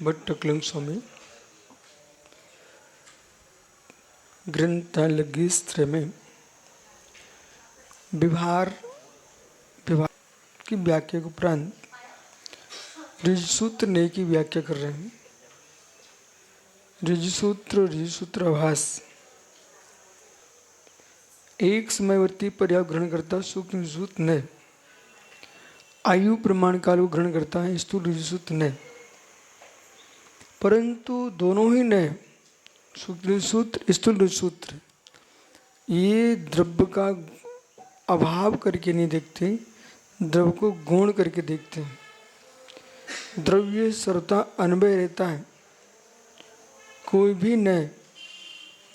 भट्टकलिंग स्वामी ग्रंथालयस्त्र में विभार की व्याख्या के उपरांत ऋजुसूत्र ने की व्याख्या कर रहे हैं। ऋजुसूत्राभास एक समयवर्ती पर्याय ग्रहण करता सूक्ष्म ऋजुसूत्र ने, आयु प्रमाण काल को ग्रहण करता है स्थूल ऋजुसूत्र ने। परंतु दोनों ही ने सूक्ष्म सूत्र स्थूल ऋजुसूत्र ये द्रव्य का अभाव करके नहीं देखते, द्रव्य को गौण करके देखते हैं। द्रव्य सर्वथा अनवय रहता है, कोई भी नय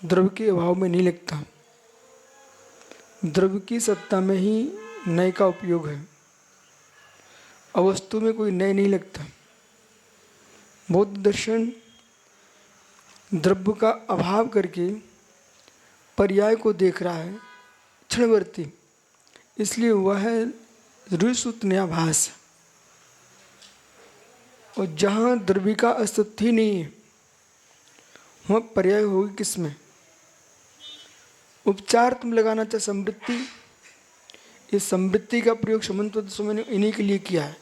द्रव्य के अभाव में नहीं लगता। द्रव्य की सत्ता में ही नय का उपयोग है, अवस्तु में कोई नय नहीं लगता। बौद्ध दर्शन द्रव्य का अभाव करके पर्याय को देख रहा है क्षणवर्ती, इसलिए वह है ऋजुसूत्रभास। और जहाँ द्रव्य का अस्तित्व ही नहीं है वहाँ पर्याय होगी किसमें? उपचार तुम लगाना चाहे समृद्धि, इस समृद्धि का प्रयोग समन्वय स्वामी ने इन्हीं के लिए किया है।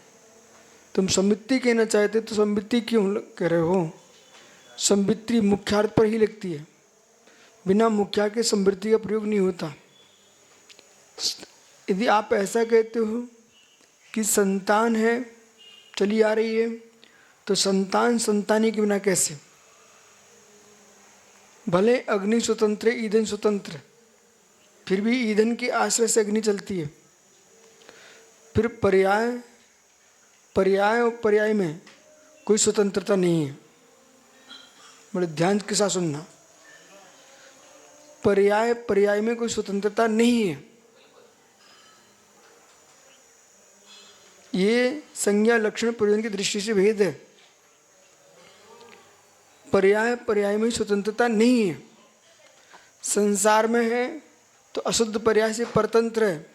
तुम समृद्धि कहना चाहते तो समृद्धि क्यों कह रहे हो? समृद्धि मुख्यार्थ पर ही लगती है, बिना मुख्या के समृद्धि का प्रयोग नहीं होता। यदि आप ऐसा कहते हो कि संतान है चली आ रही है, तो संतान संतानी के बिना कैसे? भले अग्नि स्वतंत्र है, ईंधन स्वतंत्र, फिर भी ईंधन के आश्रय से अग्नि चलती है। फिर पर्याय और पर्याय में कोई स्वतंत्रता नहीं है। बड़े ध्यान के साथ सुनना, पर्याय में कोई स्वतंत्रता नहीं है। ये संज्ञा लक्षण प्रयोजन की दृष्टि से भेद है। पर्याय में स्वतंत्रता नहीं है। संसार में है तो अशुद्ध पर्याय से परतंत्र है,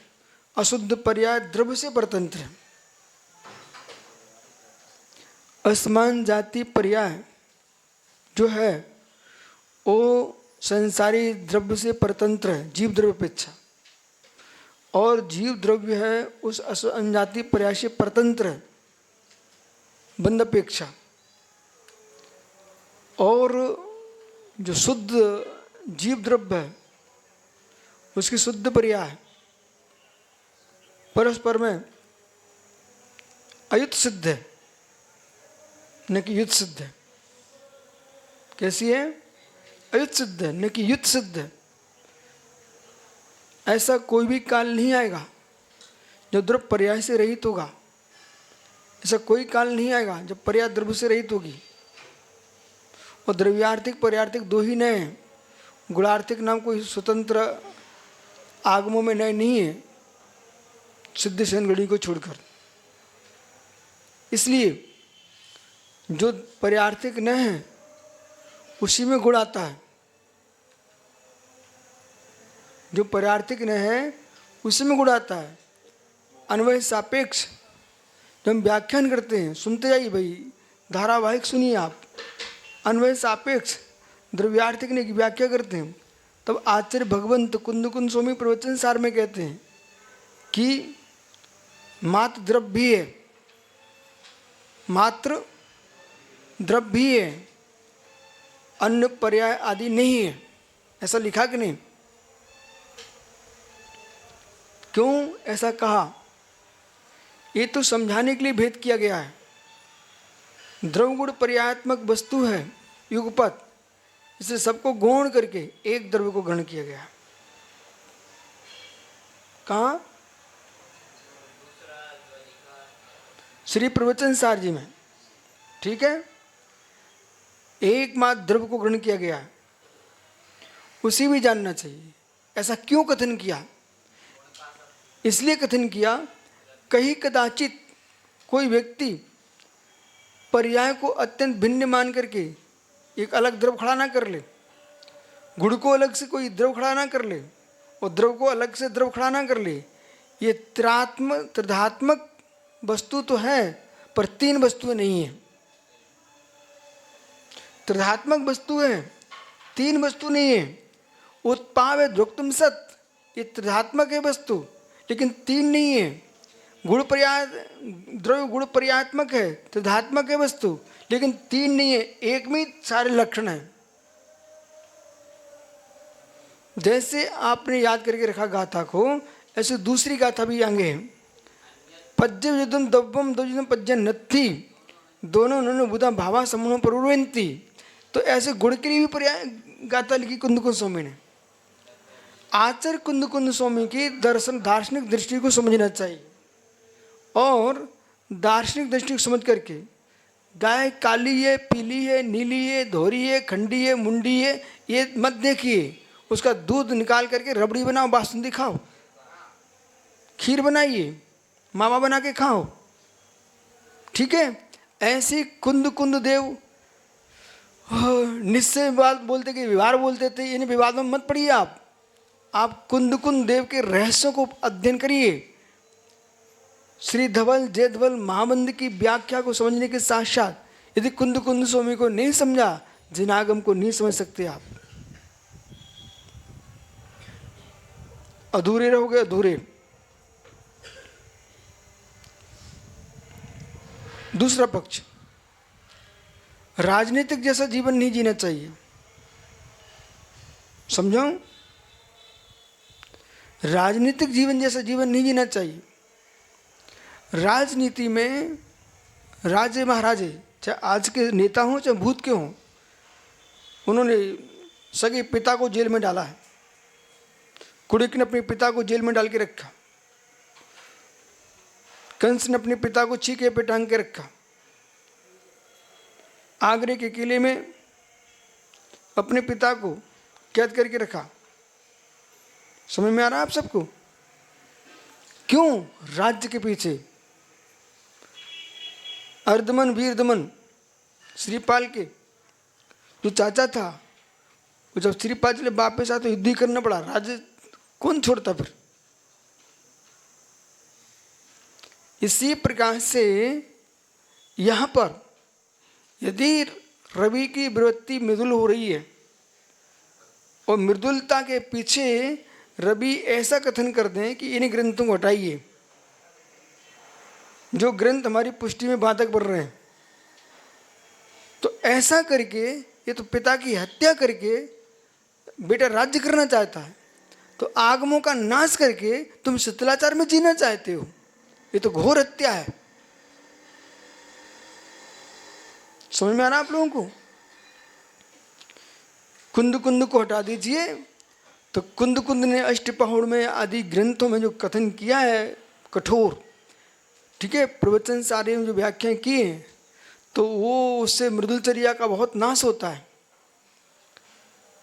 अशुद्ध पर्याय द्रव्य से परतंत्र है। असमान जाति पर्याय जो है वो संसारी द्रव्य से परतंत्र है, जीव द्रव्य अपेक्षा, और जीव द्रव्य है उस असंजाति पर्याय से परतंत्र है बंध अपेक्षा। और जो शुद्ध जीव द्रव्य है उसकी शुद्ध पर्याय परस्पर में अयुत सिद्ध है, न कि युत सिद्ध है। कैसी है? अयुत सिद्ध है, न कि युत सिद्ध है। ऐसा कोई भी काल नहीं आएगा जब द्रव्य पर्याय से रहित होगा। ऐसा कोई काल नहीं आएगा जब पर्याय द्रव्य से रहित होगी। और द्रव्यार्थिक पर्यार्थिक दो ही नए हैं, गुणार्थिक नाम कोई स्वतंत्र आगमों में नए नहीं है सिद्ध सेनगढ़ी को छोड़कर। इसलिए जो पर्यार्थिक न है उसी में गुण आता है, जो पर्यार्थिक न है उसी में गुण आता है। अन्वय सापेक्ष जब हम व्याख्यान करते हैं, सुनते जाइए भाई, धारावाहिक सुनिए आप। अन्वय सापेक्ष द्रव्यार्थिक ने की व्याख्या करते हैं, तब आचार्य भगवंत कुंद स्वामी प्रवचन सार में कहते हैं कि मात्र द्रव्य भी है, मात्र द्रव्य भी है, अन्य पर्याय आदि नहीं है। ऐसा लिखा कि नहीं? क्यों ऐसा कहा? ये तो समझाने के लिए भेद किया गया है। द्रव्य गुण पर्यायात्मक वस्तु है युगपत, इसलिए सबको गौण करके एक द्रव्य को ग्रहण किया गया। कहाँ? श्री प्रवचन सार जी में, ठीक है। एकमात्र द्रव्य को ग्रहण किया गया, उसी भी जानना चाहिए। ऐसा क्यों कथन किया? इसलिए कथन किया, कहीं कदाचित कोई व्यक्ति पर्याय को अत्यंत भिन्न मान करके एक अलग द्रव्य खड़ा ना कर ले, गुण को अलग से कोई द्रव्य खड़ा ना कर ले और द्रव्य को अलग से द्रव्य खड़ा ना कर ले। ये त्रिधात्मक वस्तु तो है पर तीन वस्तुएं नहीं है। त्रिधात्मक वस्तु है, तीन वस्तु नहीं है। उत्पाव है द्रोक्तुम सत, ये त्रिधात्मक है वस्तु, लेकिन तीन नहीं है। गुण पर्याय द्रव्य गुण पर्यात्मक है, त्रिधात्मक है वस्तु, लेकिन तीन नहीं है, एक में सारे लक्षण हैं। जैसे आपने याद करके रखा गाथा को, ऐसे दूसरी गाथा भी आगे है। पज्य युद्धम दव्यम दव्यम पज्य नत्थी, दोनों उन्होंने बुधा भावा समूह पर उर्वंती। तो ऐसे गुण के लिए भी पर्याय गाथा लिखी कुंद स्वामी ने। आचार्य कुंद स्वामी की दर्शन दार्शनिक दृष्टि को समझना चाहिए, और दार्शनिक दृष्टि को समझ करके गाय काली है, पीली है, नीली है, धोरी है, खंडी है, मुंडी है, ये मत देखिए। उसका दूध निकाल करके रबड़ी बनाओ, बासुंदी खाओ, खीर बनाइए, मावा बना के खाओ, ठीक है। ऐसी कुंद देव निश्चय विवाद बोलते कि विवाद बोलते थे, इन विवादों में मत पड़िए। आप कुंद देव के रहस्यों को अध्ययन करिए। श्री धवल जयधवल महाबंध की व्याख्या को समझने के साथ साथ यदि कुंद स्वामी को नहीं समझा, जिनागम को नहीं समझ सकते आप, अधूरे रहोगे, अधूरे। दूसरा पक्ष, राजनीतिक जैसा जीवन नहीं जीना चाहिए। समझो, राजनीतिक जीवन जैसा जीवन नहीं जीना चाहिए। राजनीति में राजे महाराजे, चाहे आज के नेता हों चाहे भूत के हों, उन्होंने सगे पिता को जेल में डाला है। कुड़िक ने अपने पिता को जेल में डाल के रखा, कंस ने अपने पिता को छीके पे टांग के रखा, आगरे के किले में अपने पिता को कैद करके रखा। समझ में आ रहा है आप सबको? क्यों? राज्य के पीछे। अर्धमन वीरदमन श्रीपाल के जो चाचा था, वो जब श्रीपाल चले वापस आए तो युद्ध ही करना पड़ा, राज्य कौन छोड़ता फिर। इसी प्रकार से यहाँ पर यदि रवि की प्रवृत्ति मृदुल हो रही है और मृदुलता के पीछे रवि ऐसा कथन कर दें कि इन ग्रंथों को हटाइए, जो ग्रंथ हमारी पुष्टि में बाधक बन रहे हैं, तो ऐसा करके ये तो पिता की हत्या करके बेटा राज्य करना चाहता है, तो आगमों का नाश करके तुम शिथिलाचार में जीना चाहते हो, ये तो घोर हत्या है। समझ में आ रहा आप लोगों को? कुंद को हटा दीजिए। तो कुंद ने अष्टपहड़ में आदि ग्रंथों में जो कथन किया है कठोर, ठीक है, प्रवचन सारे में जो व्याख्या किए हैं, तो वो उससे मृदुलचर्या का बहुत नाश होता है।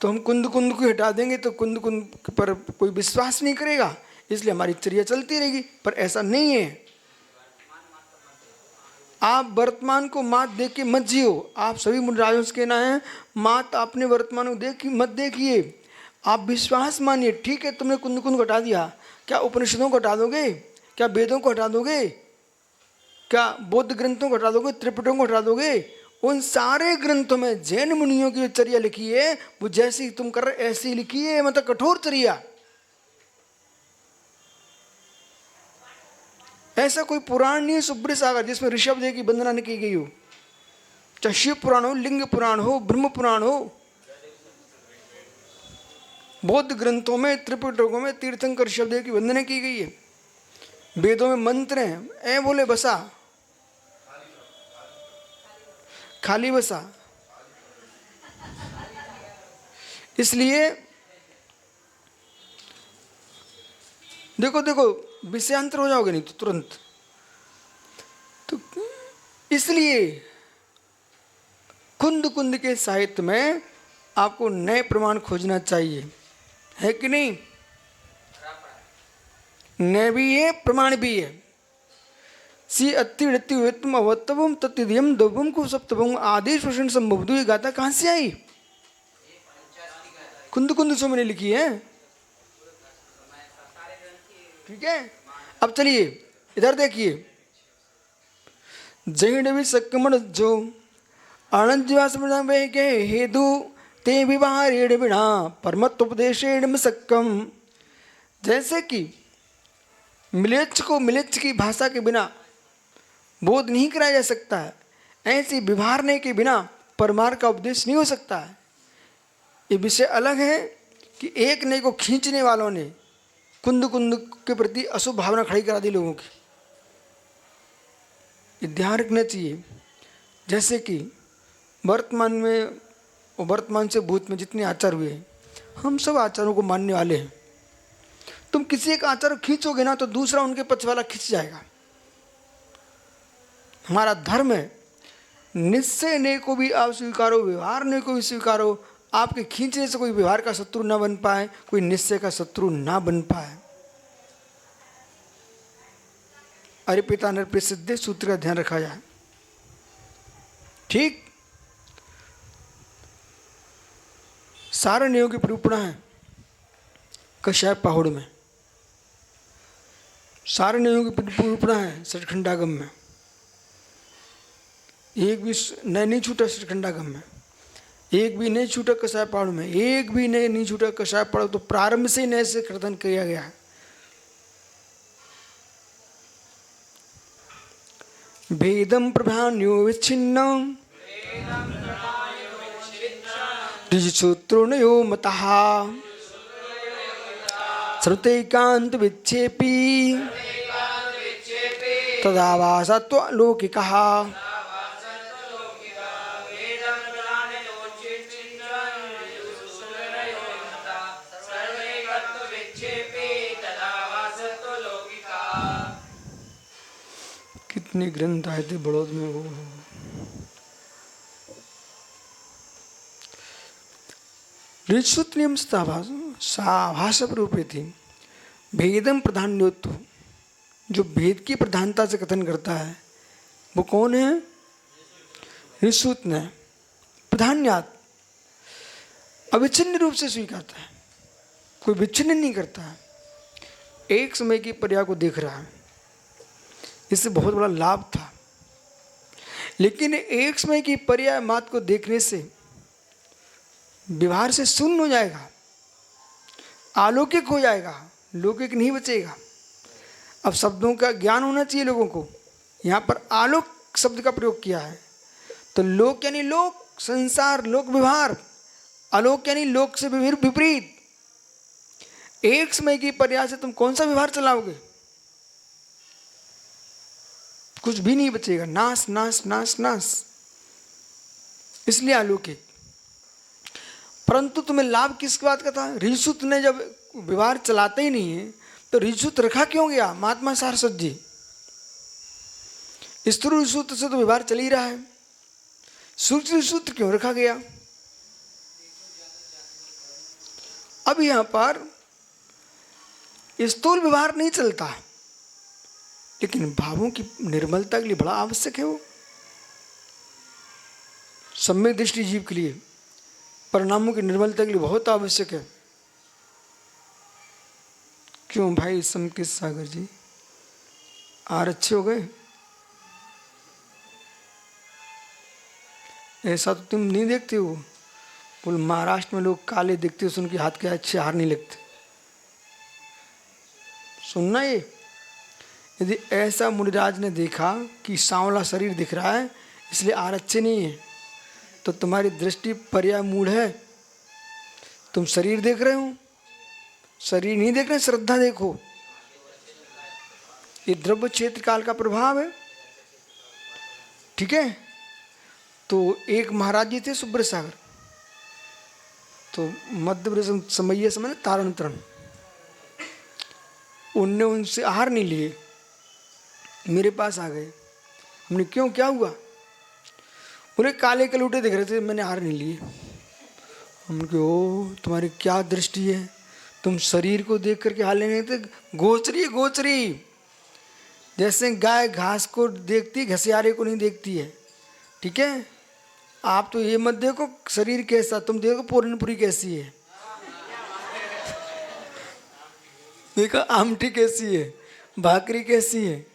तो हम कुंद को हटा देंगे तो कुंद पर कोई विश्वास नहीं करेगा, इसलिए हमारी चर्या चलती रहेगी। पर ऐसा नहीं है। आप वर्तमान को मात देख के मत जियो। आप सभी मुनिराजों से कहना है, मात आपने वर्तमान को देख मत देखिए, आप विश्वास मानिए। ठीक है, तुमने कुंद को हटा दिया, क्या उपनिषदों को हटा दोगे? क्या वेदों को हटा दोगे? क्या बौद्ध ग्रंथों को हटा दोगे? त्रिपिटकों को हटा दोगे? उन सारे ग्रंथों में जैन मुनियों की जो चर्या लिखी है वो जैसी तुम कर रहे ऐसी लिखी है, मतलब कठोर चर्या। ऐसा कोई पुराण नहीं है सुब्र सागर जिसमें ऋषभदेव की वंदना नहीं की गई हो। चाहे शिव पुराण हो, लिंग पुराण हो, ब्रह्म पुराण हो, बौद्ध ग्रंथों में त्रिपिटकों में तीर्थंकर ऋषभदेव की वंदना की गई है। वेदों में मंत्र हैं, ऐ बोले बसा, खाली बसा। इसलिए देखो विषयांतर हो जाओगे नहीं तो तुरंत। तो इसलिए कुंद के साहित्य में आपको नए प्रमाण खोजना चाहिए, है कि नहीं? नए भी है, प्रमाण भी है। सी अत्तिम अवत्तवम तत्तिदियम दवम को सप्तवम आदेश वचन संभवतु। ये गाथा कहाँ से आई? कुंद स्वामी ने लिखी है। ठीक है, अब चलिए इधर देखिए। जैन भी सक्कमण जो आनंदजीवास वे के हेतु ते विवाहेण बिना परमत्वोपदेशेण सक्कम। जैसे कि मिलेच्छ को मिलेच्छ की भाषा के बिना बोध नहीं कराया जा सकता है, ऐसे व्यवहारने के बिना परमार्थ का उपदेश नहीं हो सकता है। ये विषय अलग है कि एक ने को खींचने वालों ने कुंद कुंद के प्रति अशुभ भावना खड़ी करा दी लोगों की। ये ध्यान रखना चाहिए। जैसे कि वर्तमान में और वर्तमान से भूत में जितने आचार हुए हैं, हम सब आचारों को मानने वाले हैं। तुम किसी एक आचार को खींचोगे ना तो दूसरा उनके पक्ष वाला खींच जाएगा। हमारा धर्म है निश्चय ने को भी आप स्वीकारो, व्यवहार ने को भी स्वीकारो। आपके खींचने से कोई व्यवहार का शत्रु ना बन पाए, कोई निश्चय का शत्रु ना बन पाए। अरे पिता नर सिद्धे सूत्र का ध्यान रखा जाए। ठीक सारे नियों की परिपूर्ण है कश्यप पहाड़ में, सारे नियों की परिपूर्ण है सचखंडागम में। एक भी नए नहीं छूटा सचखंडागम में, एक भी नहीं छूटा कश्यप पहाड़ में, एक भी नए नहीं छूटा कश्यप पहाड़। तो प्रारंभ से नए से कीर्तन किया गया है। भेदम प्रभान्यो विच्छिन्नम ऋजुसूत्रोणयो मतः श्रुतैकान्त विच्छेपी तदा वा सत्त्वलौकिकः। कितने ग्रंथ आए थे बड़ौद में वो। ऋषुत नियम साभाष रूपे थी भेदम प्रधान्योत्व। जो भेद की प्रधानता से कथन करता है वो कौन है? ऋषुत ने प्रधान्यात अविच्छिन्न रूप से स्वीकारता है, कोई विच्छिन्न नहीं करता है। एक समय की पर्याय को देख रहा है, इससे बहुत बड़ा लाभ था। लेकिन एक समय की पर्याय मात को देखने से व्यवहार से शून्य हो जाएगा, अलौकिक हो जाएगा, लौकिक नहीं बचेगा। अब शब्दों का ज्ञान होना चाहिए लोगों को। यहाँ पर आलोक शब्द का प्रयोग किया है। तो लोक यानी लोक, संसार, लोक व्यवहार। आलोक यानी लोक से विपरीत। एक समय की पर्याय से तुम कौन सा व्यवहार चलाओगे? कुछ भी नहीं बचेगा, नाश नाश नाश नाश। इसलिए अलौकिक। परंतु तुम्हें लाभ किस बात का था? ऋषुत ने जब व्यवहार चलाते ही नहीं है तो ऋषुत रखा क्यों गया? महात्मा सारस्वत जी स्थूल ऋषुत से तो व्यवहार चल ही रहा है, सूक्ष्म ऋषुत क्यों रखा गया? अब यहां पर स्थूल व्यवहार नहीं चलता, लेकिन भावों की निर्मलता के लिए बड़ा आवश्यक है। वो सम्यक दृष्टि जीव के लिए परिणामों की निर्मलता के लिए बहुत आवश्यक है। क्यों भाई समकित सागर जी, आर अच्छे हो गए? ऐसा तो तुम नहीं देखते हो। बोल महाराष्ट्र में लोग काले दिखते हो, उनके हाथ के अच्छे हार नहीं लगते। सुनना ये, यदि ऐसा मुनिराज ने देखा कि सांवला शरीर दिख रहा है इसलिए आर अच्छे नहीं है, तो तुम्हारी दृष्टि पर्याय मूढ़ है। तुम शरीर देख रहे हो, शरीर नहीं देख रहे, श्रद्धा देखो। ये द्रव्य क्षेत्र काल का प्रभाव है। ठीक है। तो एक महाराज जी थे सुब्रत सागर, तो मध्य प्रदेश समैया समय तारण तरण, उनने उनसे आहार नहीं लिए, मेरे पास आ गए। हमने क्यों, क्या हुआ? बोले काले कलूटे दिख रहे थे, मैंने आहार नहीं लिए। हमने कहा ओ तुम्हारी क्या दृष्टि है, तुम शरीर को देख करके हाल नहीं थे। गोचरी गोचरी, जैसे गाय घास को देखती घसियारे को नहीं देखती है। ठीक है। आप तो ये मत देखो शरीर कैसा, तुम देखो पूर्णपुरी कैसी है, देखो आमटी कैसी है, भाकरी कैसी है।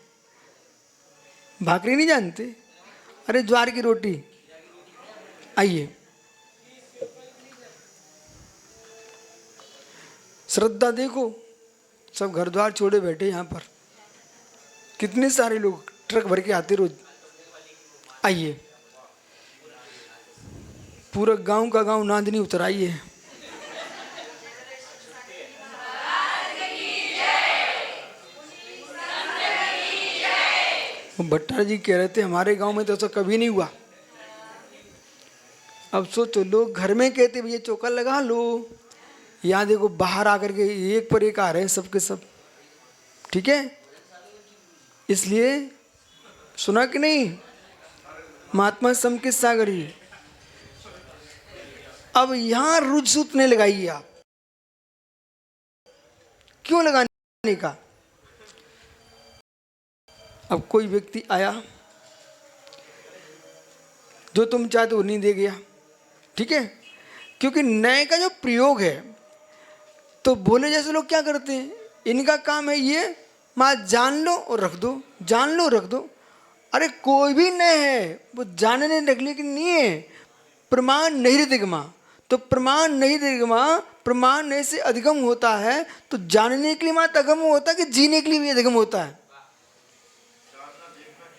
भाकरी नहीं जानते? अरे ज्वार की रोटी, आइए, श्रद्धा देखो, सब घर द्वार छोड़े बैठे यहाँ पर, कितने सारे लोग ट्रक भर के आते रोज। आइए, पूरा गांव का गांव नांदनी उतर आइए। भट्टार जी कह रहे थे हमारे गांव में तो ऐसा कभी नहीं हुआ। अब सोचो, लोग घर में कहते भैया चौका लगा लो, यहाँ देखो बाहर आकर के एक पर एक आ रहे हैं सबके सब। ठीक है, इसलिए सुना कि नहीं, महात्मा सम के सागरी। अब यहां रुझसूत ने लगाइए आप, क्यों लगाने का। अब कोई व्यक्ति आया जो तुम चाहते वो नहीं दे गया, ठीक है, क्योंकि नए का जो प्रयोग है, तो भोले जैसे लोग क्या करते हैं, इनका काम है ये माँ जान लो और रख दो, जान लो रख दो। अरे कोई भी नए है वो जानने रखने के नहीं है, प्रमाण नहीं दिगमा, तो प्रमाण नहीं दिगमा, प्रमाण नहीं से अधिगम होता है, तो जानने के लिए मात्र अगम होता है कि जीने के लिए भी अधिगम होता है।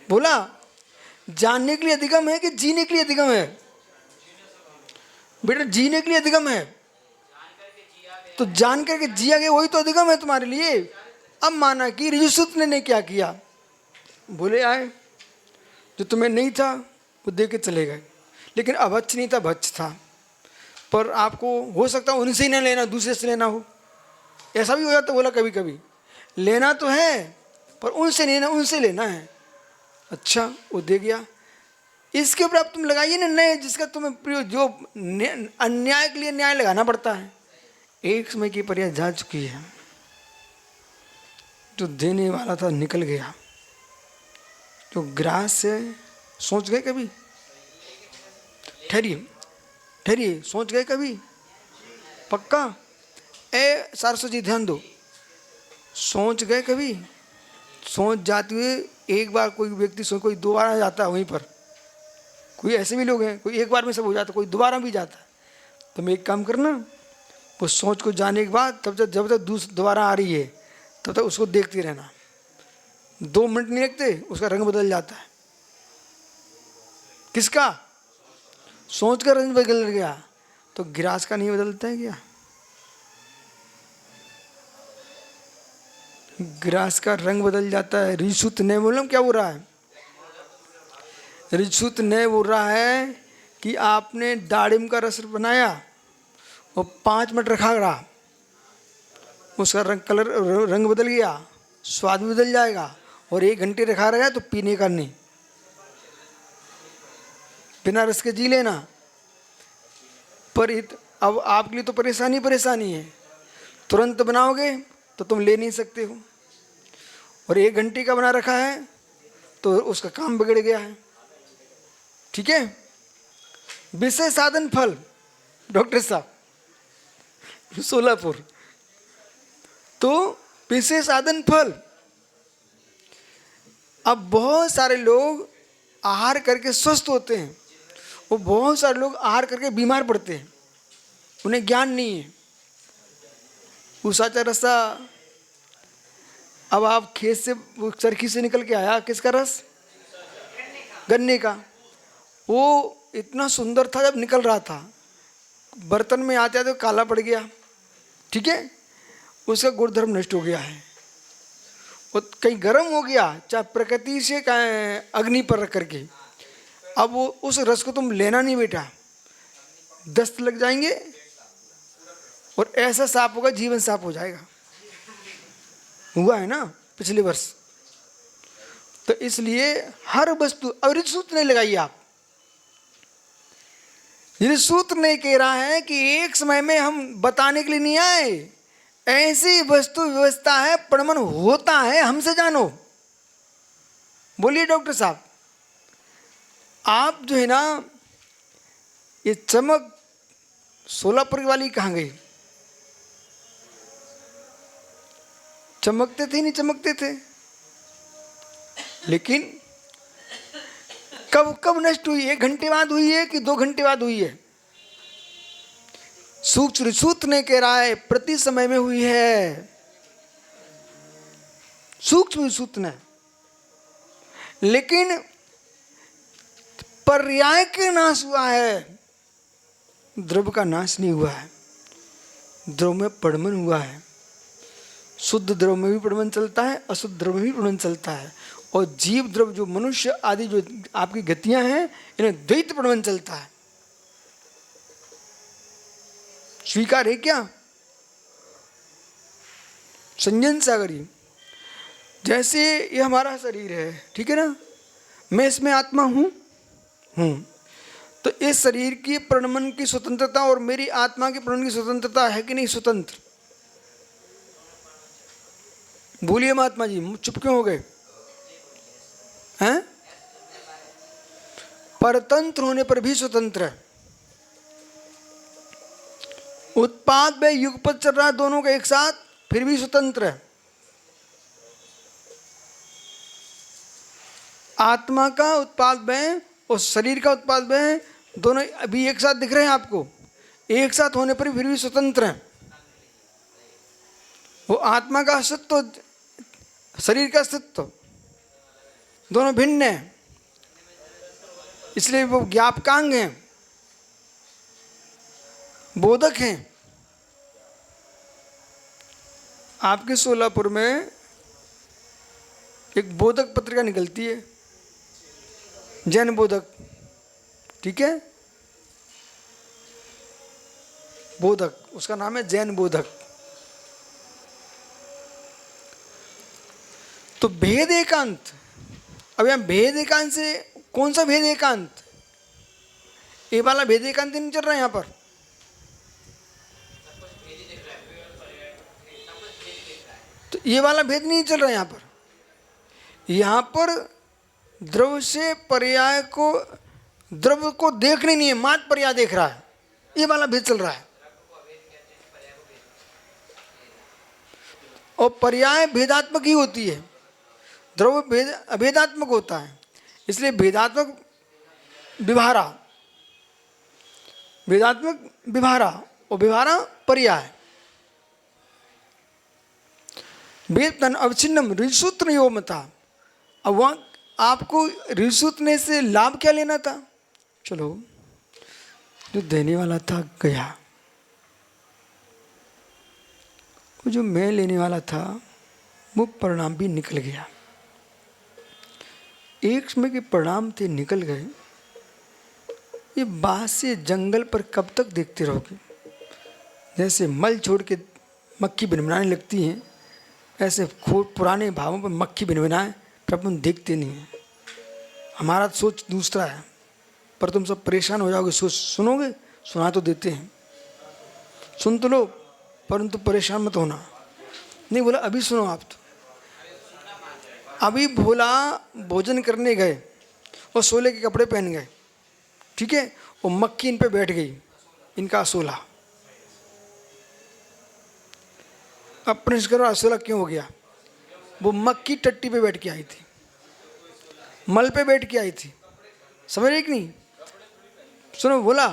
बोला, जानने के लिए अधिगम है कि जीने के लिए अधिगम है। बेटा जीने के लिए अधिगम है, तो जान करके जिया गया वही तो अधिगम है तुम्हारे लिए। अब माना कि ऋजुसूत ने क्या किया, बोले आए, जो तुम्हें नहीं था वो दे के चले गए, लेकिन अभच्छ नहीं था, भच्छ था। पर आपको हो सकता है उनसे ही ना लेना, दूसरे से लेना हो, ऐसा भी हो जाता। बोला कभी कभी लेना तो है पर उनसे नहीं ना, उनसे लेना है। अच्छा, वो दे गया। इसके ऊपर आप तुम लगाइए ना नए, जिसका तुम्हें प्रयोग, जो अन्याय के लिए न्याय लगाना पड़ता है। एक समय की पर्याय जा चुकी है, जो देने वाला था निकल गया, जो ग्रास से सोच गए कभी, ठहरिए ठहरिए, सोच गए कभी पक्का। ए सारसो जी ध्यान दो, सोच गए कभी, सोच जाते हुए एक बार कोई व्यक्ति सोच, कोई दोबारा जाता है वहीं पर, कोई ऐसे भी लोग हैं, कोई एक बार में सब हो जाता, कोई दोबारा भी जाता है। तुम एक काम करना, वो सोच को जाने के बाद तब तक जब तक दोबारा आ रही है तब तक उसको देखते रहना। 2 मिनट नहीं लगते उसका रंग बदल जाता है। किसका? सोच का रंग बदल गया, तो गिरास का नहीं बदलता है क्या? ग्रास का रंग बदल जाता है। ऋषुत ने बोलो क्या हो रहा है, ऋषुत ने बोल रहा है कि आपने दाड़िम का रस बनाया और 5 मिनट रखा रहा, उसका रंग कलर रंग बदल गया, स्वाद भी बदल जाएगा, और 1 घंटे रखा रहेगा तो पीने का नहीं, बिना रस के जी लेना। पर अब आपके लिए तो परेशानी परेशानी है, तुरंत बनाओगे तो तुम ले नहीं सकते हो, और 1 घंटे का बना रखा है तो उसका काम बिगड़ गया है। ठीक है, विषय साधन फल, डॉक्टर साहब सोलापुर, तो विषय साधन फल। अब बहुत सारे लोग आहार करके स्वस्थ होते हैं, वो बहुत सारे लोग आहार करके बीमार पड़ते हैं, उन्हें ज्ञान नहीं है। उसाचा रसा, अब आप खेत से चरखी से निकल के आया, किसका रस? गन्ने का। वो इतना सुंदर था जब निकल रहा था, बर्तन में आते आते काला पड़ गया, ठीक है, उसका गुणधर्म नष्ट हो गया है, वो कहीं गर्म हो गया, चाहे प्रकृति से अग्नि पर रख करके। अब वो उस रस को तुम लेना नहीं बेटा, दस्त लग जाएंगे और ऐसा साफ होगा, जीवन साफ हो जाएगा। हुआ है ना पिछले वर्ष। तो इसलिए हर वस्तु, और सूत्र नहीं लगाइए आप, ये सूत्र नहीं कह रहा है कि एक समय में हम बताने के लिए नहीं आए, ऐसी वस्तु व्यवस्था है, प्रमाण होता है, हमसे जानो। बोलिए डॉक्टर साहब, आप जो है ना, ये चमक सोलापुर वाली कहाँ गई? चमकते थे नहीं चमकते थे, लेकिन कब कब नष्ट हुई? 1 घंटे बाद हुई है कि 2 घंटे बाद हुई है? सूक्ष्म सूत्र ने कह रहा है प्रति समय में हुई है, सूक्ष्म सूत्र ने। लेकिन पर्याय के नाश हुआ है, द्रव्य का नाश नहीं हुआ है। द्रव्य में पड़मन हुआ है। शुद्ध द्रव्य में भी पड़मन चलता है, अशुद्ध द्रव्य में भी पड़मन चलता है। और जीव द्रव्य जो मनुष्य आदि जो आपकी गतियां हैं, इन्हें द्वैत पड़मन चलता है। स्वीकार है क्या? संजन सागरी, जैसे ये हमारा शरीर है, ठीक है ना, मैं इसमें आत्मा हूं, तो इस शरीर की प्रणमन की स्वतंत्रता और मेरी आत्मा की प्रणमन की स्वतंत्रता है कि नहीं? स्वतंत्र। बोलिए महात्मा जी, चुप क्यों हो गए हैं? परतंत्र होने पर भी स्वतंत्र है। उत्पाद में युगपत चल रहा है दोनों का एक साथ, फिर भी स्वतंत्र है। आत्मा का उत्पाद में और शरीर का उत्पाद में दोनों अभी एक साथ दिख रहे हैं आपको, एक साथ होने पर फिर भी स्वतंत्र है। वो आत्मा का अस्तित्व, शरीर का अस्तित्व दोनों भिन्न है, इसलिए वो ज्ञापकांग हैं, बोधक हैं। आपके सोलापुर में एक बोधक पत्रिका निकलती है, जैन बोधक, ठीक है, बोधक, उसका नाम है जैन बोधक। तो भेद एकांत, अब यहां भेद एकांत से कौन सा भेद एकांत? ये वाला भेद एकांत नहीं चल रहा है यहां पर। तो ये वाला भेद नहीं चल रहा है यहां पर। यहां पर द्रव्य से पर्याय को, द्रव्य को देखने नहीं है, मात्र पर्याय देख रहा है, ये वाला भेद चल रहा है। और पर्याय भेदात्मक ही होती है, द्रव्य भेद अभेदात्मक होता है, इसलिए भेदात्मक विभारा, भेदात्मक विभारा और विभारा पर्याय। वेद तन अवच्छिन्नम ऋषसूत्र योमता। अब वहां आपको ऋषसूत्र ने से लाभ क्या लेना था? चलो, जो देने वाला था गया, वो जो मैं लेने वाला था वो परिणाम भी निकल गया। एक समय के परिणाम थे, निकल गए। ये बात से जंगल पर कब तक देखते रहोगे? जैसे मल छोड़ के मक्खी भिनभिनाने लगती हैं, ऐसे खूब पुराने भावों पर मक्खी भिनभिनाए, पर अपन देखते नहीं हैं। हमारा सोच दूसरा है, पर तुम सब परेशान हो जाओगे। सोच सुनोगे, सुना तो देते हैं, सुन तो लो, परंतु परेशान मत होना। नहीं बोला अभी सुनो आप तो। अभी भोला भोजन करने गए और सोले के कपड़े पहन गए, ठीक है, वो मक्खी इन पे बैठ गई, इनका असोला। अब प्रश्न करो असोला क्यों हो गया? वो मक्खी टट्टी पे बैठ के आई थी, मल पे बैठ के आई थी, समझ रहे कि नहीं? सुनो, बोला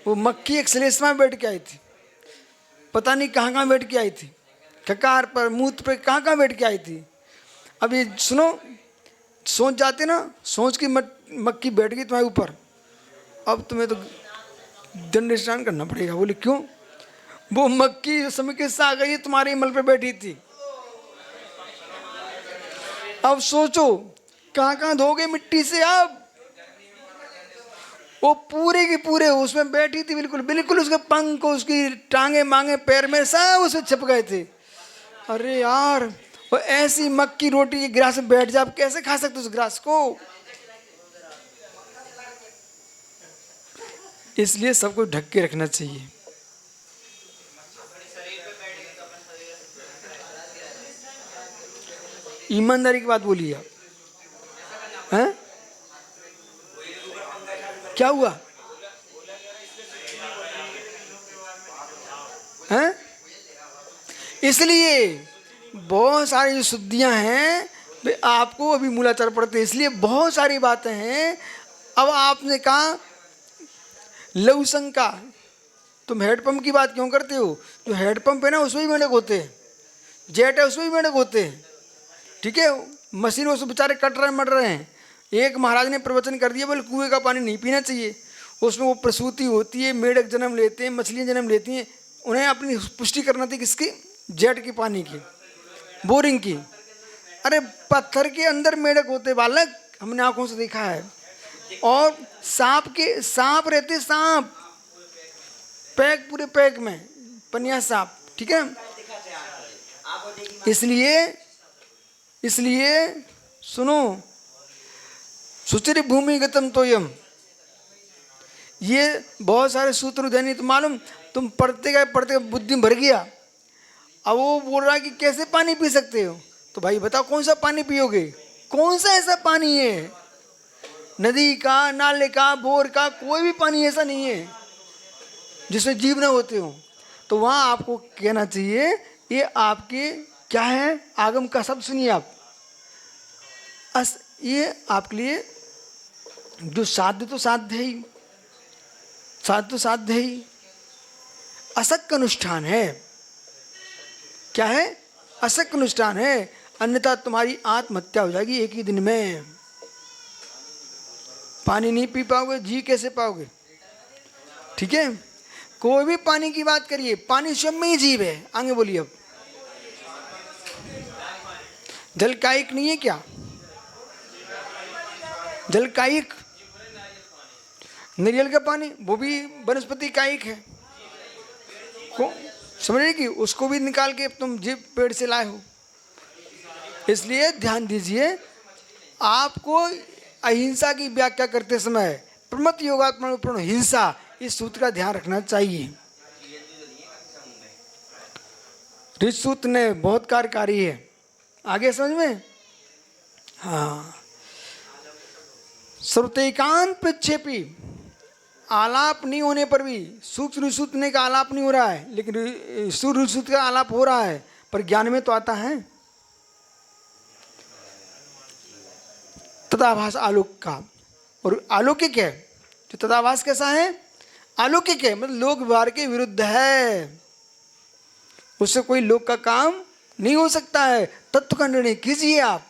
वो मक्खी एक श्लेष्मा में बैठ के आई थी, पता नहीं कहाँ कहाँ बैठ के आई थी, ककार पर, मूत्र पर, कहाँ कहाँ बैठ के आई थी। अब ये सुनो, सोच जाते ना, सोच की मक्खी बैठ गई तुम्हारे ऊपर, अब तुम्हें तो दंड स्नान करना पड़ेगा। बोले क्यों? वो मक्खी समय के साथ आ गई, तुम्हारे मल पे बैठी थी। अब सोचो कहाँ कहाँ धोगे मिट्टी से। अब वो पूरे के पूरे उसमें बैठी थी, बिल्कुल बिल्कुल, उसके पंख, उसकी टांगे मांगे पैर में सब उसमें छिप गए थे। अरे यार, वो ऐसी मक्खी रोटी के गिलास में बैठ जा, आप कैसे खा सकते उस गिलास को? इसलिए सबको ढक के रखना चाहिए। ईमानदारी की बात बोलिए आप, हैं? क्या हुआ? हैं? इसलिए बहुत सारी जो शुद्धियां हैं वे आपको अभी मूलाचार पड़ते हैं, इसलिए बहुत सारी बातें हैं अब आपने कहा लघु शंका, तुम हेडपंप की बात क्यों करते हो? जो हेडपंप है ना उसमें भी मेंढक होते हैं, जेट है उसमें भी मेंढक होते हैं, ठीक है। मशीनों से बेचारे कट रहे मर रहे हैं। एक महाराज ने प्रवचन कर दिया, बोले कुएं का पानी नहीं पीना चाहिए, उसमें वो प्रसूति होती है, मेंढक जन्म लेते हैं, मछलियाँ जन्म लेती हैं। उन्हें अपनी पुष्टि करना थी किसकी? जेट के पानी की, बोरिंग की। अरे पत्थर के अंदर मेंढक होते बालक, हमने आंखों से देखा है। और सांप रहते, सांप पैक, पूरे पैक में पनिया सांप, ठीक है। इसलिए सुनो, सुचिर भूमिगतम तोयम, ये बहुत सारे सूत्र उदय नहीं तो मालूम, तुम पढ़ते गए बुद्धि भर गया। अब वो बोल रहा है कि कैसे पानी पी सकते हो, तो भाई बताओ कौन सा पानी पियोगे? कौन सा ऐसा पानी है? नदी का, नाले का, बोर का, कोई भी पानी ऐसा नहीं है जिसमें जीव न होते हो। तो वहाँ आपको कहना चाहिए ये आपके क्या है, आगम का शब्द सुनिए आप। ये आपके लिए जो साध्य तो साध्य ही, साध्य तो साध्य ही, असक अनुष्ठान है। क्या है? असक अनुष्ठान है, अन्यथा तुम्हारी आत्महत्या हो जाएगी एक ही दिन में। पानी नहीं पी पाओगे, जी कैसे पाओगे? ठीक है, कोई भी पानी की बात करिए, पानी स्वयं में ही जीव है। आगे बोलिए अब। जल कायिक नहीं है क्या? जल कायिक, नारियल का पानी वो भी वनस्पति कायिक है। को समझ रहे कि उसको भी निकाल के तुम जीव पेड़ से लाए हो। इसलिए ध्यान दीजिए, आपको अहिंसा की व्याख्या करते समय प्रमत्त योगात्मन पूर्ण हिंसा, इस सूत्र का ध्यान रखना चाहिए। ऋषि सूत्र ने बहुत कार्यकारी है, आगे समझ में। हाँ, श्रुतेकांत प्रक्षेपी, आलाप नहीं होने पर भी, सूक्ष्म सूत्र ने का आलाप नहीं हो रहा है, लेकिन सूर्य सूत्र का आलाप हो रहा है, पर ज्ञान में तो आता है। तदाभास आलोक का, और अलौकिक है जो तदाभास कैसा है? अलौकिक है, मतलब लोक व्यवहार के विरुद्ध है, उससे कोई लोक का काम नहीं हो सकता है। तत्व का निर्णय कीजिए आप।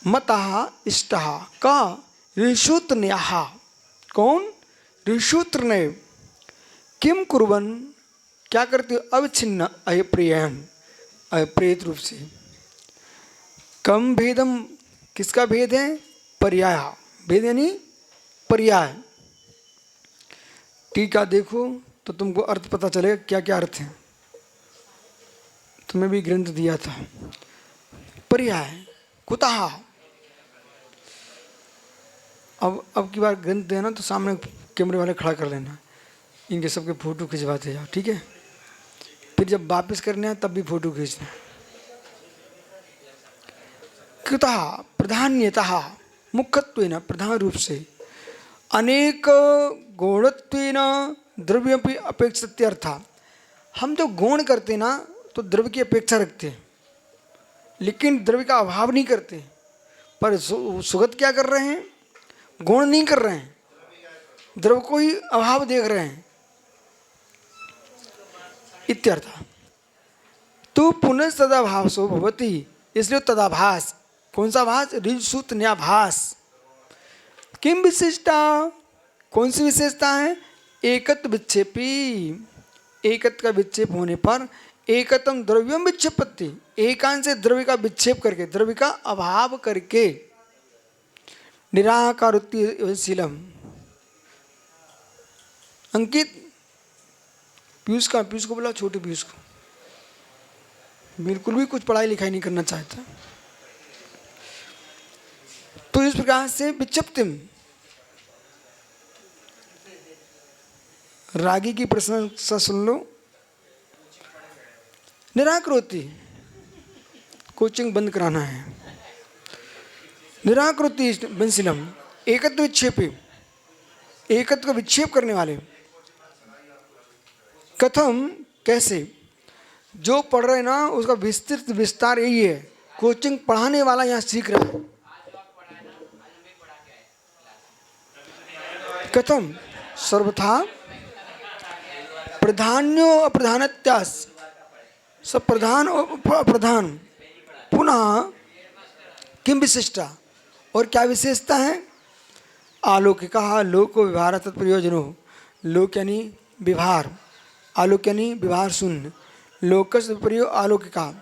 मतः इष्टः का ऋषुत्र न्याह, कौन? ऋषुत्र ने किम कुर्वन्, क्या करते हो? अवच्छिन्न अप्रियम, अप्रेत रूप से। कम भेदम, किसका भेद है? पर्याय, भेद यानी पर्याय। टीका देखो तो तुमको अर्थ पता चलेगा क्या क्या अर्थ है। तुम्हें भी ग्रंथ दिया था। पर्याय कुतः, अब की बार ग्रंथ देना तो सामने कैमरे वाले खड़ा कर लेना, इनके सबके फोटो खिंचवाते जाओ, ठीक है। फिर जब वापस करने आए तब भी फोटो खींचना। कुतः प्रधान्यतः, मुख्यत्वेन, प्रधान रूप से, अनेक गौणत्वेन द्रव्यपि अपेक्षित्यर्थ। हम जो गौण करते ना तो द्रव्य की अपेक्षा रखते हैं, लेकिन द्रव्य का अभाव नहीं करते। पर सुगत क्या कर रहे हैं? गौण नहीं कर रहे हैं, द्रव्य को ही अभाव देख रहे हैं, इत्यर्थ। तो पुनः तदाभासो भवति, इसलिए तदाभास, कौन सा भास? ऋजुसूत न्याभास। किम विशिष्टा, कौन सी विशेषता है? एकत्व विक्षेपी, एकत्व का विक्षेप होने पर एकतम द्रव्यम विक्षेपत्ति, एकांश से द्रव्य का विक्षेप करके, द्रव्य का अभाव करके, निराकारुत्तिशीलम। अंकित, पीयूष को बोला, छोटे पीयूष को, बिल्कुल भी कुछ पढ़ाई लिखाई नहीं करना चाहता। तो इस प्रकार से विक्षिप्तिम, रागी की प्रशंसा सुन लो। निराकृति, कोचिंग बंद कराना है। निराकृति बंसिलम, एकत्व विक्षेपी, एकत्व का विक्षेप करने वाले। कथम, कैसे? जो पढ़ रहे ना उसका विस्तृत विस्तार यही है। कोचिंग पढ़ाने वाला यहाँ सीख रहा है। कथम सर्वथा प्रधान्यो अप्रधानत्यास, सब प्रधान और अप्रधान, पुनः किम विशिष्टा, और क्या विशेषता है? आलोकिका लोको विभार तत्प्रयोजनो, लोक यानी विभार, आलोक यानी विभार शून्य, लोकस विपर्यो आलोकिका,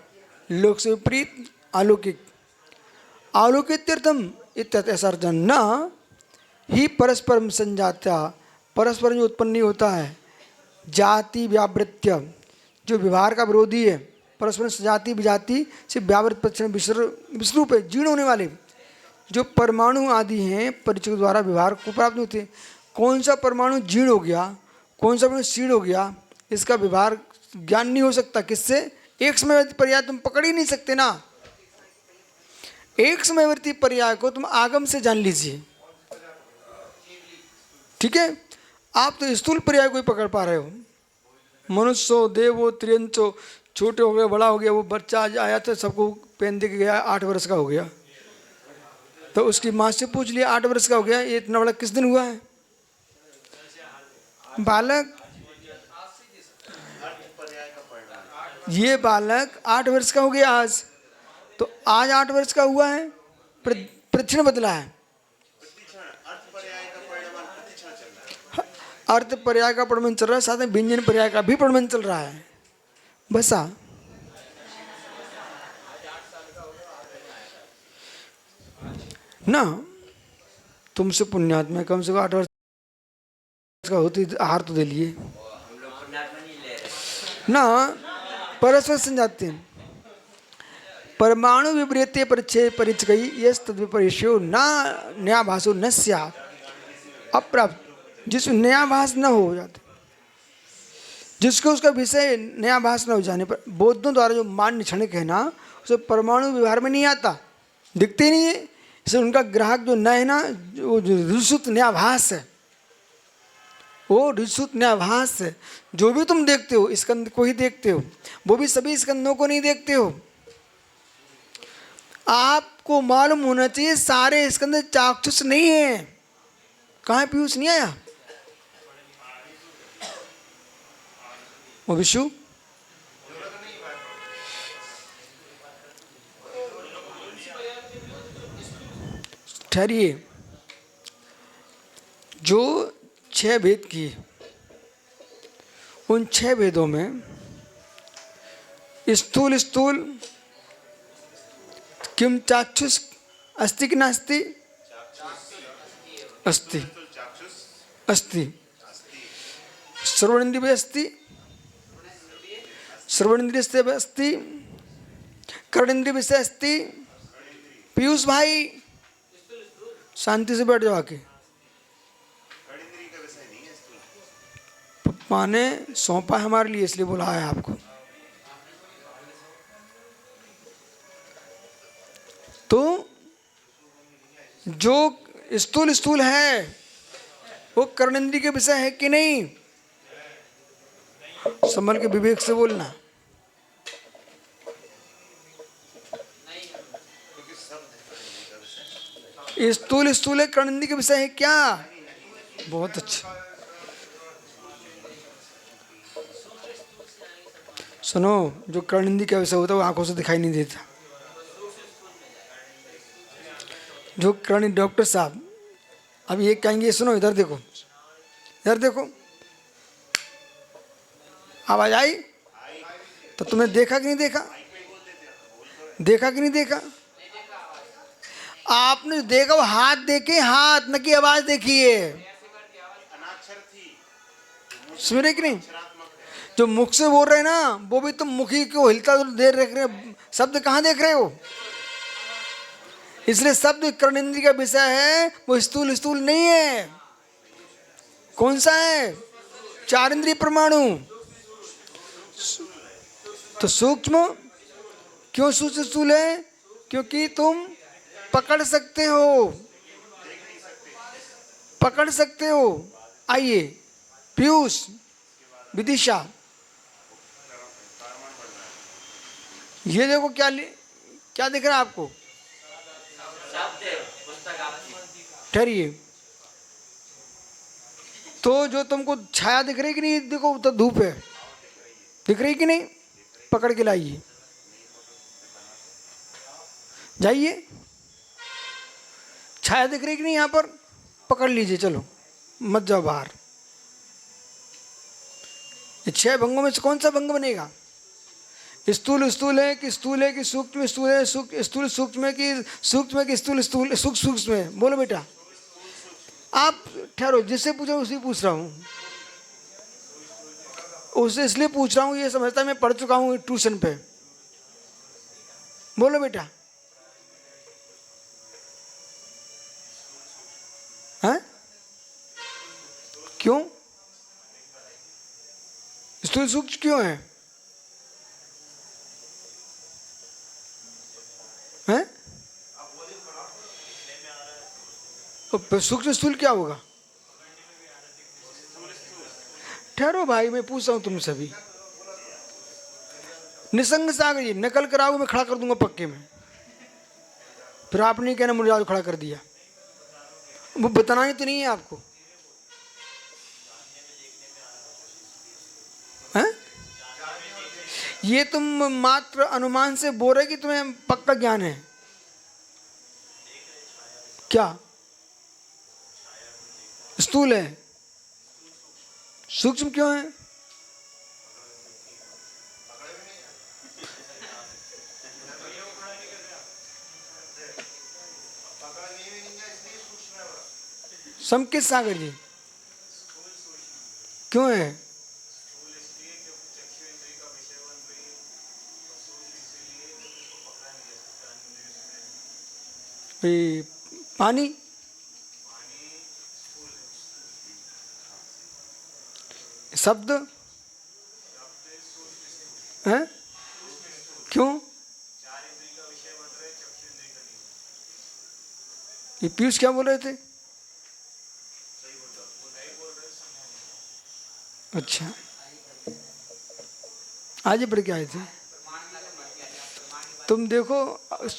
लोक से विपरीत अलौकिक, आलोकित्यर्थम इत्यर्थम न ही परस्परम संजात्या, परस्पर जो उत्पन्न नहीं होता है, जाति व्यावृत्य, जो व्यवहार का विरोधी है, परस्पर जाति विजाति से व्यावृत पक्षण विश्रूप है, जीर्ण होने वाले जो परमाणु आदि हैं परिचय द्वारा व्यवहार को प्राप्त होते हैं। कौन सा परमाणु जीर्ण हो गया, कौन सा परमाणु क्षीण हो गया, इसका व्यवहार ज्ञान नहीं हो सकता। किससे? एक समयवर्ती पर्याय तुम पकड़ ही नहीं सकते ना। एक समयवर्ती पर्याय को तुम आगम से जान लीजिए, ठीक है। आप तो स्थूल पर्याय को ही पकड़ पा रहे हो। मनुष्यो देवो त्रियंचो, छोटे हो गए बड़ा हो गया, वो बच्चा आज आया था सबको पेन दे के गया, 8 वर्ष का हो गया, तो उसकी माँ से पूछ लिया 8 वर्ष का हो गया, ये इतना बड़ा किस दिन हुआ है? बालक, ये बालक 8 वर्ष का हो गया आज, तो आज 8 वर्ष का हुआ है, प्रतिक्षण बदला है। अर्थ पर्याय का प्रमाण चल रहा है, साथ में व्यंजन पर्याय का भी प्रमाण चल रहा है। बसा ना, तुमसे पुण्यात्मा कम से कम 8 वर्ष का होती आहार तो दे लिए ना। परस्पर संजाते परमाणु विपरीत परिचय परिचय यस तद विपरीतो न न्याभासो न स्यात् अप्राप्त, जिसमें न्याभास न हो जाते, जिसको उसका विषय न्याभास न हो जाने पर बौद्धों द्वारा जो मान्य क्षणिक है ना, उसे परमाणु व्यवहार में नहीं आता, दिखते नहीं है। इसलिए उनका ग्राहक जो न है ना, वो रिश्रुत न्याभास है, वो रिश्रुत न्याभास है। जो भी तुम देखते हो स्कंद को ही देखते हो, वो भी सभी स्कंदों को नहीं देखते हो। आपको मालूम होना चाहिए सारे स्कंद चाक्षुष नहीं है। कहाँ है पीयूष? नहीं आया वो विशु? ठहरिए, जो 6 भेद किए, उन 6 भेदों में स्थूल स्थूल किम चाक्षुष अस्ति कि नास्ति? अस्ति, अस्ति। श्रवणेन्द्रिय अस्ति, श्रवणेन्द्रिय से अस्ति, कर्णेन्द्रिय से अस्ति। पीयूष भाई शांति से बैठ जाओ आके। पप्पा ने सौंपा है हमारे लिए, इसलिए बुलाया है आपको। तो जो स्थूल स्थूल है वो कर्णेंद्रिय के विषय है कि नहीं? संभल के विवेक से बोलना। स्थूल स्थूल है, कर्णेंद्रिय के विषय है क्या? बहुत अच्छा। सुनो, जो कर्णेंद्रिय का विषय होता है वो आंखों से दिखाई नहीं देता। जो कर्णी डॉक्टर साहब अब ये कहेंगे, सुनो इधर देखो, इधर देखो, आवाज आई? तो तुमने देखा कि नहीं देखा? देखा कि नहीं देखा? आपने देखा वो हाथ देखे, हाथ न कि आवाज देखी है। सुन रहे कि नहीं? जो मुख से बोल रहे हैं ना, वो भी तुम मुखी को हिलता देख रहे, शब्द कहाँ देख रहे हो? इसलिए शब्द कर्णेंद्रिय का विषय है, वो स्थूल स्थूल नहीं है। कौन सा है? 4 इंद्रिय परमाणु। तो सूक्ष्म क्यों सूक्ष्म स्थूल है? क्योंकि तुम पकड़ सकते हो, पकड़ सकते हो। आइए पीयूष, विदिशा, ये देखो क्या क्या दिख रहा है आपको? ठहरिए, तो जो तुमको छाया दिख रही कि नहीं, देखो तो धूप है, दिख रही कि नहीं, पकड़ के लाइए, जाइए, छाया दिख रही कि नहीं, यहाँ पर पकड़ लीजिए, चलो मत जाओ बाहर। ये 6 भंगों में से कौन सा भंग बनेगा? स्थूल स्थूल है कि स्थूल है कि सूक्ष्म स्थूल है, स्थूल सूक्ष्म है कि सूक्ष्म है कि स्थूल स्थूल सूक्ष्म है? बोलो बेटा, आप ठहरो, जिससे पूछा उसी पूछ रहा हूँ, उससे इसलिए पूछ रहा हूँ, ये समझता मैं पढ़ चुका हूँ ट्यूशन पे। बोलो बेटा, हैं? क्यों स्थूल सूक्ष्म क्यों है? हैं? तो सूक्ष्म स्थूल क्या होगा? ठहरो भाई, मैं पूछ रहा हूं तुमसे भी। निसंग सागर जी, नकल कराओ, मैं खड़ा कर दूंगा पक्के में, फिर आप नहीं कहना मुझे आज खड़ा कर दिया। वो बताना ही तो नहीं है आपको, हैं? ये तुम मात्र अनुमान से बोल रहे कि तुम्हें पक्का ज्ञान है क्या? स्थूल है, सूक्ष्म क्यों है? संकेत सागर जी, क्यों है? पानी, शब्द है, क्यों? ये पीयूष क्या बोल रहे थे? अच्छा, आज ही पढ़ के आए थे। तुम देखो,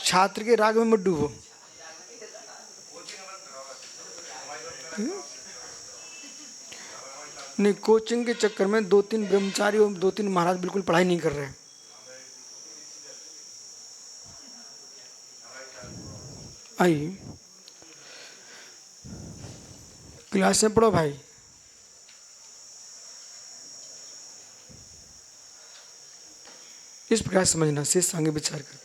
छात्र के राग में मत डूबो। नहीं, कोचिंग के चक्कर में 2-3 ब्रह्मचारी और 2-3 महाराज बिल्कुल पढ़ाई नहीं कर रहे। आइए क्लास में पढ़ो भाई। इस प्रकार समझना, शेष आगे विचार कर।